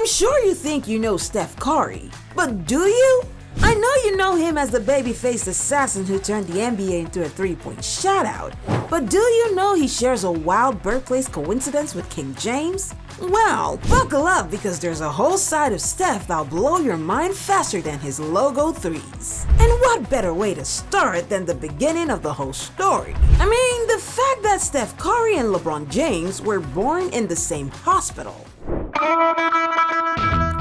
I'm sure you think you know Steph Curry, but do you? I know you know him as the baby-faced assassin who turned the NBA into a three-point shutout, but do you know he shares a wild birthplace coincidence with King James? Well, buckle up because there's a whole side of Steph that'll blow your mind faster than his logo threes. And what better way to start than the beginning of the whole story? I mean, the fact that Steph Curry and LeBron James were born in the same hospital.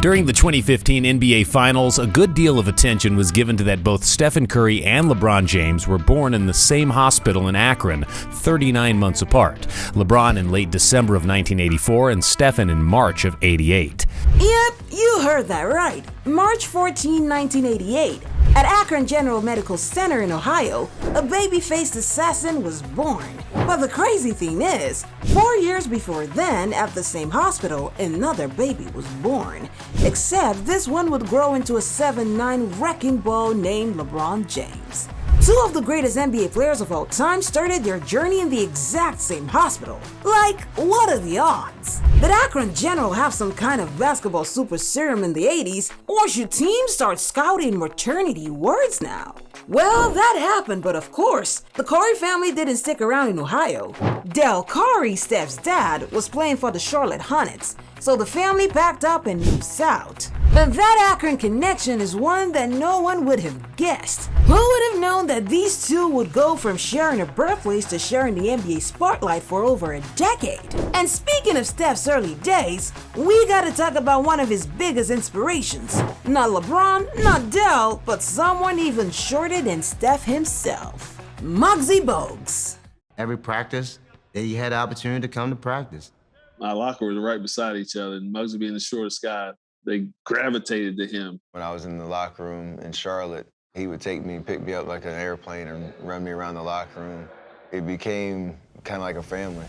During the 2015 NBA Finals, a good deal of attention was given to that both Stephen Curry and LeBron James were born in the same hospital in Akron, 39 months apart. LeBron in late December of 1984 and Stephen in March of '88. Yep, you heard that right. March 14, 1988. At Akron General Medical Center in Ohio, a baby-faced assassin was born. But the crazy thing is, 4 years before then, at the same hospital, another baby was born. Except this one would grow into a 7'9" wrecking ball named LeBron James. Two of the greatest NBA players of all time started their journey in the exact same hospital. Like, what are the odds? Did Akron General have some kind of basketball super serum in the 80s, or should teams start scouting maternity wards now? Well, that happened, but of course, the Curry family didn't stick around in Ohio. Del Curry, Steph's dad, was playing for the Charlotte Hornets, so the family packed up and moved south. But that Akron connection is one that no one would have guessed. Who would have known that these two would go from sharing a birthplace to sharing the NBA spotlight for over a decade? And speaking of Steph's early days, we gotta talk about one of his biggest inspirations. Not LeBron, not Del, but someone even shorter than Steph himself. Muggsy Bogues. Every practice, they had the opportunity to come to practice. My locker was right beside each other, and Muggsy being the shortest guy, they gravitated to him. When I was in the locker room in Charlotte, he would pick me up like an airplane and run me around the locker room. It became kind of like a family.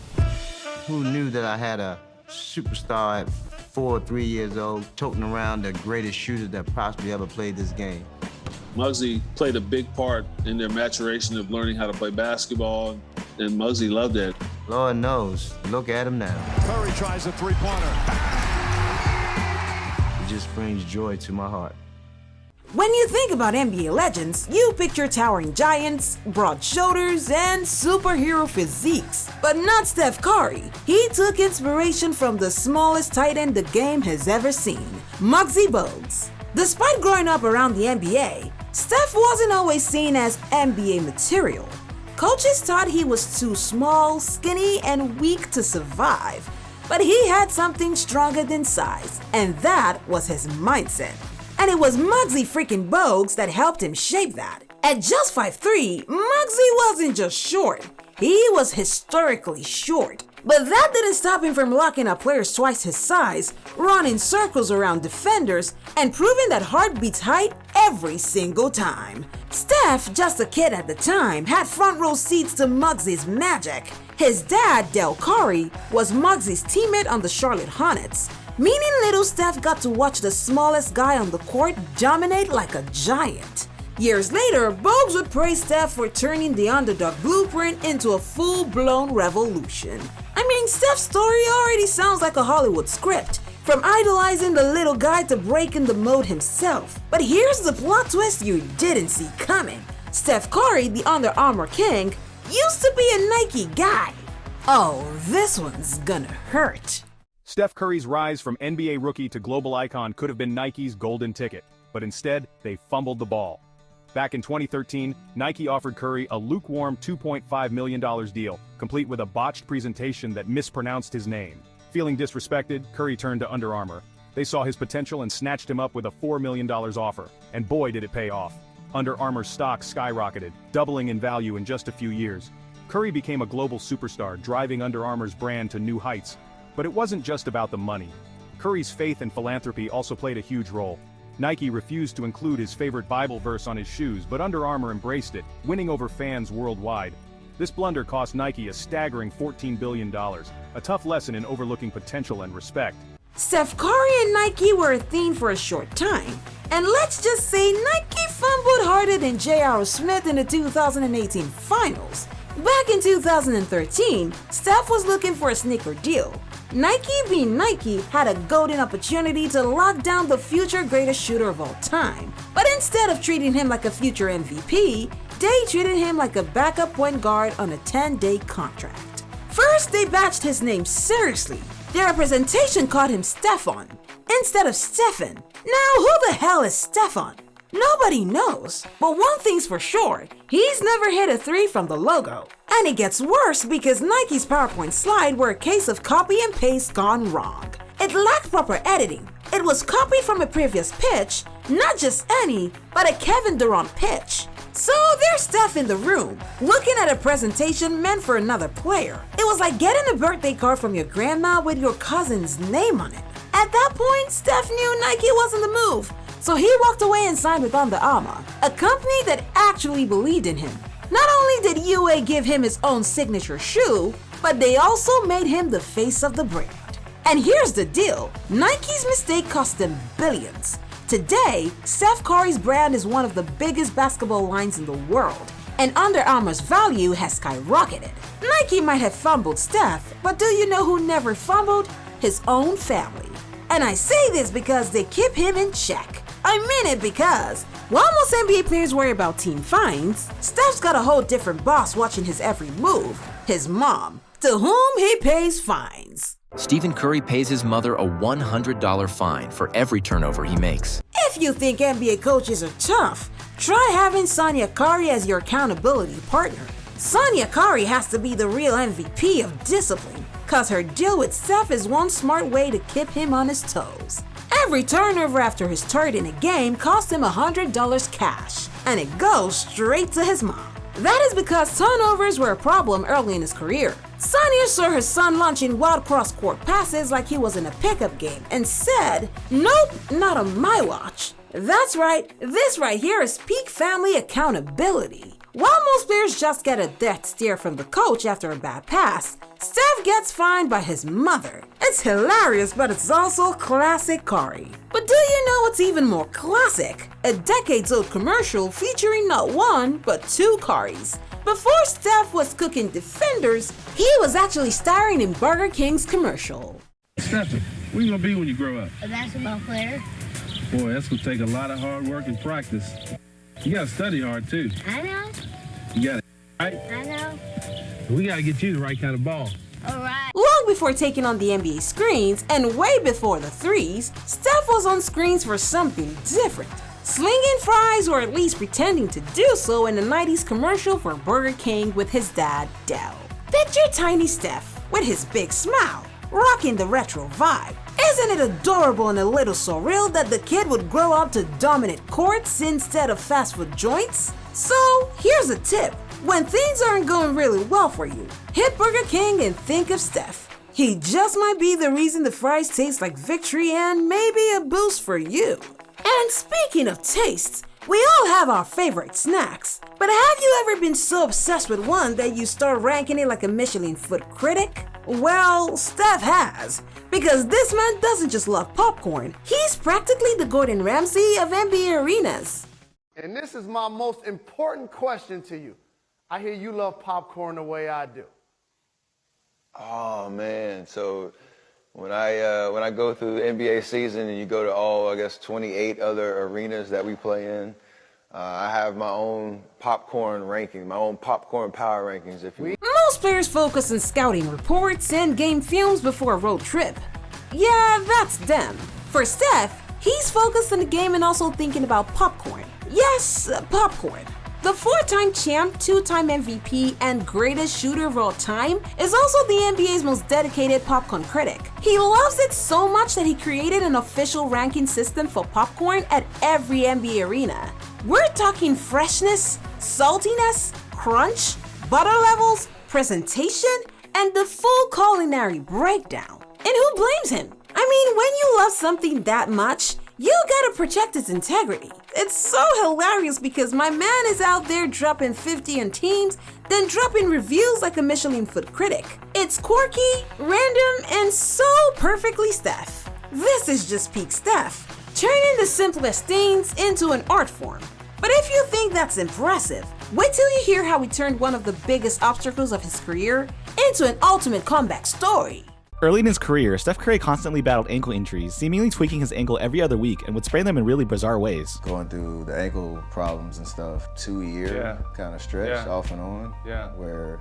Who knew that I had a superstar at 4 or 3 years old, toting around the greatest shooter that possibly ever played this game? Muggsy played a big part in their maturation of learning how to play basketball, and Muggsy loved that. Lord knows, look at him now. Curry tries a three-pointer. It just brings joy to my heart. When you think about NBA legends, you picture towering giants, broad shoulders, and superhero physiques. But not Steph Curry. He took inspiration from the smallest tight end the game has ever seen, Muggsy Bogues. Despite growing up around the NBA, Steph wasn't always seen as NBA material. Coaches thought he was too small, skinny, and weak to survive. But he had something stronger than size, and that was his mindset. And it was Muggsy freaking Bogues that helped him shape that. At just 5'3", Muggsy wasn't just short, he was historically short. But that didn't stop him from locking up players twice his size, running circles around defenders, and proving that heart beats height every single time. Steph, just a kid at the time, had front row seats to Muggsy's magic. His dad, Del Curry, was Muggsy's teammate on the Charlotte Hornets, meaning little Steph got to watch the smallest guy on the court dominate like a giant. Years later, Bogues would praise Steph for turning the Underdog blueprint into a full-blown revolution. I mean, Steph's story already sounds like a Hollywood script, from idolizing the little guy to breaking the mold himself. But here's the plot twist you didn't see coming. Steph Curry, the Under Armour king, used to be a Nike guy. Oh, this one's gonna hurt. Steph Curry's rise from NBA rookie to global icon could have been Nike's golden ticket, but instead, they fumbled the ball. Back in 2013, Nike offered Curry a lukewarm $2.5 million deal, complete with a botched presentation that mispronounced his name. Feeling disrespected, Curry turned to Under Armour. They saw his potential and snatched him up with a $4 million offer, and boy did it pay off. Under Armour's stock skyrocketed, doubling in value in just a few years. Curry became a global superstar, driving Under Armour's brand to new heights. But it wasn't just about the money. Curry's faith and philanthropy also played a huge role. Nike refused to include his favorite Bible verse on his shoes, but Under Armour embraced it, winning over fans worldwide. This blunder cost Nike a staggering $14 billion, a tough lesson in overlooking potential and respect. Steph Curry and Nike were a thing for a short time. And let's just say Nike fumbled harder than J.R. Smith in the 2018 finals. Back in 2013, Steph was looking for a sneaker deal. Nike being Nike had a golden opportunity to lock down the future greatest shooter of all time. But instead of treating him like a future MVP, they treated him like a backup point guard on a 10-day contract. First, they batched his name seriously. Their representation called him Stephon instead of Stephen. Now, who the hell is Stephon? Nobody knows, but one thing's for sure, he's never hit a 3 from the logo. And it gets worse because Nike's PowerPoint slide were a case of copy and paste gone wrong. It lacked proper editing. It was copied from a previous pitch, not just any, but a Kevin Durant pitch. So there's Steph in the room, looking at a presentation meant for another player. It was like getting a birthday card from your grandma with your cousin's name on it. At that point, Steph knew Nike wasn't the move, so he walked away and signed with Under Armour, a company that actually believed in him. Not only did UA give him his own signature shoe, but they also made him the face of the brand. And here's the deal, Nike's mistake cost them billions. Today, Steph Curry's brand is one of the biggest basketball lines in the world, and Under Armour's value has skyrocketed. Nike might have fumbled Steph, but do you know who never fumbled? His own family. And I say this because they keep him in check. I mean it because, while most NBA players worry about team fines, Steph's got a whole different boss watching his every move, his mom, to whom he pays fines. Stephen Curry pays his mother a $100 fine for every turnover he makes. If you think NBA coaches are tough, try having Sonia Curry as your accountability partner. Sonia Curry has to be the real MVP of discipline, cause her deal with Steph is one smart way to keep him on his toes. Every turnover after his third in a game cost him $100 cash, and it goes straight to his mom. That is because turnovers were a problem early in his career. Sonia saw her son launching wild cross-court passes like he was in a pickup game and said, "Nope, not on my watch." That's right, this right here is peak family accountability. While most players just get a death stare from the coach after a bad pass, Steph gets fined by his mother. It's hilarious, but it's also classic Curry. But do you know what's even more classic? A decades-old commercial featuring not one, but two Currys. Before Steph was cooking defenders, he was actually starring in Burger King's commercial. Stephen, what are you gonna be when you grow up? A basketball player. Boy, that's gonna take a lot of hard work and practice. You gotta study hard too. I know. You gotta, right? I know. We gotta get you the right kind of ball. All right. Long before taking on the NBA screens and way before the threes, Steph was on screens for something different. Slinging fries, or at least pretending to do so, in the 90s commercial for Burger King with his dad, Dell. Picture tiny Steph with his big smile, rocking the retro vibe. Isn't it adorable and a little surreal that the kid would grow up to dominate courts instead of fast food joints? So here's a tip. When things aren't going really well for you, hit Burger King and think of Steph. He just might be the reason the fries taste like victory and maybe a boost for you. And speaking of tastes, we all have our favorite snacks, but have you ever been so obsessed with one that you start ranking it like a Michelin food critic? Well, Steph has, because this man doesn't just love popcorn, he's practically the Gordon Ramsay of NBA arenas. And this is my most important question to you. I hear you love popcorn the way I do. Oh man, so when I go through the NBA season and you go to all, I guess, 28 other arenas that we play in, I have my own popcorn ranking, my own popcorn power rankings, if you will. Most players focus on scouting reports and game films before a road trip. Yeah, that's them. For Steph, he's focused on the game and also thinking about popcorn. Yes, popcorn. The four-time champ, two-time MVP, and greatest shooter of all time is also the NBA's most dedicated popcorn critic. He loves it so much that he created an official ranking system for popcorn at every NBA arena. We're talking freshness, saltiness, crunch, butter levels, presentation, and the full culinary breakdown. And who blames him? I mean, when you love something that much, you gotta protect its integrity. It's so hilarious because my man is out there dropping 50 on teams, then dropping reviews like a Michelin food critic. It's quirky, random, and so perfectly Steph. This is just peak Steph, turning the simplest things into an art form. But if you think that's impressive, wait till you hear how he turned one of the biggest obstacles of his career into an ultimate comeback story. Early in his career, Steph Curry constantly battled ankle injuries, seemingly tweaking his ankle every other week and would sprain them in really bizarre ways. Going through the ankle problems and stuff, 2-year kind of stretch off and on, where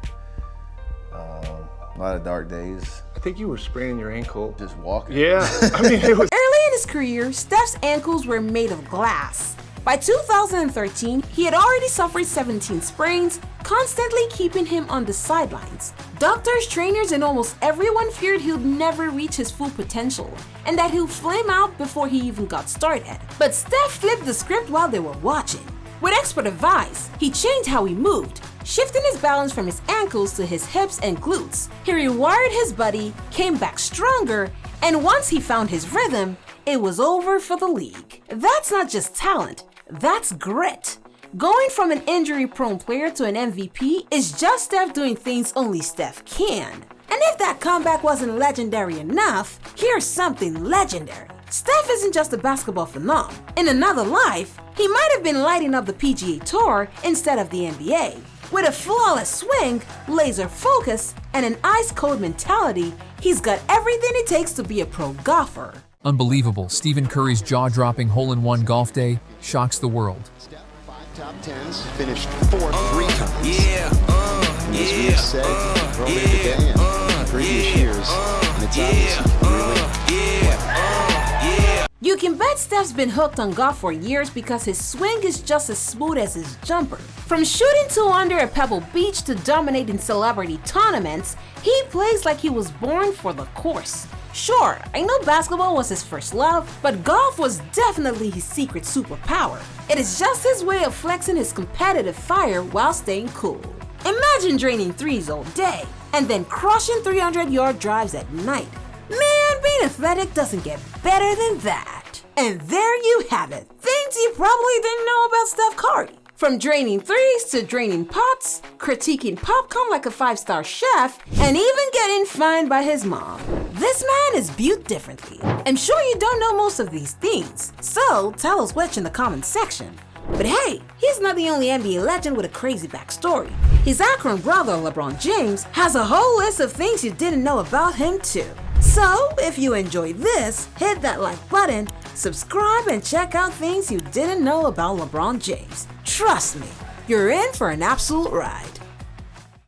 a lot of dark days. I think you were spraining your ankle. Just walking. Yeah, I mean, it was... Early in his career, Steph's ankles were made of glass. By 2013, he had already suffered 17 sprains, constantly keeping him on the sidelines. Doctors, trainers, and almost everyone feared he'd never reach his full potential, and that he'll flame out before he even got started. But Steph flipped the script while they were watching. With expert advice, he changed how he moved, shifting his balance from his ankles to his hips and glutes. He rewired his body, came back stronger, and once he found his rhythm, it was over for the league. That's not just talent, that's grit. Going from an injury-prone player to an MVP is just Steph doing things only Steph can. And if that comeback wasn't legendary enough, here's something legendary. Steph isn't just a basketball phenom. In another life, he might have been lighting up the PGA Tour instead of the NBA. With a flawless swing, laser focus, and an ice-cold mentality, he's got everything it takes to be a pro golfer. Unbelievable. Stephen Curry's jaw-dropping hole-in-one golf day shocks the world. 5 top 10s, finished 4th 3 times. And as we have said earlier today and in previous years, and it's obviously really You can bet Steph's been hooked on golf for years because his swing is just as smooth as his jumper. From shooting 2 under at Pebble Beach to dominating celebrity tournaments, he plays like he was born for the course. Sure, I know basketball was his first love, but golf was definitely his secret superpower. It is just his way of flexing his competitive fire while staying cool. Imagine draining threes all day, and then crushing 300-yard drives at night. Man, being athletic doesn't get better than that. And there you have it, things you probably didn't know about Steph Curry. From draining threes to draining pots, critiquing popcorn like a 5-star chef, and even getting fined by his mom. This man is built differently. I'm sure you don't know most of these things, so tell us which in the comments section. But hey, he's not the only NBA legend with a crazy backstory. His Akron brother, LeBron James, has a whole list of things you didn't know about him too. So, if you enjoyed this, hit that like button, subscribe, and check out things you didn't know about LeBron James. Trust me, you're in for an absolute ride.